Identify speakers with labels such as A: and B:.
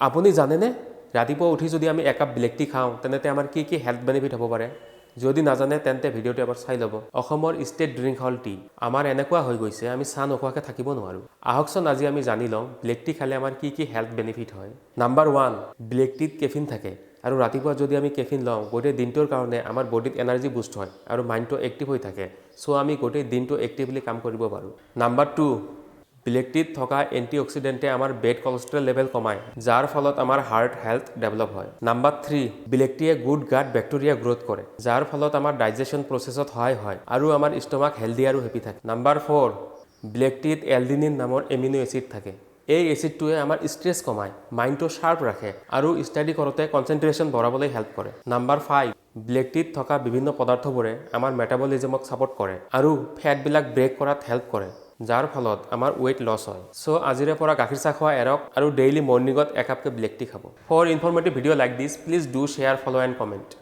A: আপুনি জানেনে ৰাতিপুৱা উঠি যদি আমি একাপ ব্লেক টি খাওঁ তেন্তে আমাৰ কি কি হেল্থ বেনিফিট হ'ব পাৰে যদি নাজানে তেন্তে ভিডিঅ'টো এবাৰ চাই ল'ব অসমৰ ষ্টেট ড্ৰিংক হ'ল টি আমাৰ এনেকুৱা হৈ গৈছে আমি চাহ নোখোৱাকৈ থাকিব নোৱাৰোঁ আহকচোন আজি আমি জানি লওঁ ব্লেক টি খালে আমাৰ কি কি হেল্থ বেনিফিট হয় নাম্বাৰ 1 ব্লেক টিত কেফিন থাকে আৰু ৰাতিপুৱা যদি আমি কেফিন লওঁ গোটেই দিনটোৰ কাৰণে আমাৰ বডিত এনাৰ্জি বুষ্ট হয় আৰু মাইণ্ডটো এক্টিভ হৈ থাকে চ' আমি গোটেই দিনটো এক্টিভলি কাম কৰিব পাৰোঁ নাম্বাৰ 2 ব্লেক টিত থকা এণ্টিঅক্সিডেণ্টে আমাৰ বেড কলেষ্ট্ৰল লেভেল কমায় যাৰ ফলত আমাৰ হাৰ্ট হেল্থ ডেভেলপ হয় নাম্বাৰ 3 ব্লেক টিয়ে গুড গাট বেক্টেৰিয়া গ্ৰোথ কৰে যাৰ ফলত আমাৰ ডাইজেশ্যন প্ৰচেছত সহায় হয় আৰু আমাৰ ষ্টমাক হেল্ডি আৰু হেপি থাকে নাম্বাৰ 4 ব্লেক টিত এলডিনিন নামৰ এমিনো এচিড থাকে এই এচিডটোৱে আমাৰ ষ্ট্ৰেছ কমায় মাইণ্ডটো শাৰ্প ৰাখে আৰু ষ্টাডি কৰোঁতে কনচেনট্ৰেশ্যন বঢ়াবলৈ হেল্প কৰে নাম্বাৰ 5 ব্লেক টিত থকা বিভিন্ন পদাৰ্থবোৰে আমাৰ মেটাবলিজমক ছাপোৰ্ট কৰে আৰু ফেটবিলাক ব্ৰেক কৰাত হেল্প কৰে যাৰ ফলত আমাৰ ৱেইট লছ হয় চ' আজিৰে পৰা গাখীৰ চাহ খোৱা এৰক আৰু ডেইলি মৰ্ণিঙত একাপকে ব্লেক টি খাব for informative video' like this please do share follow' and comment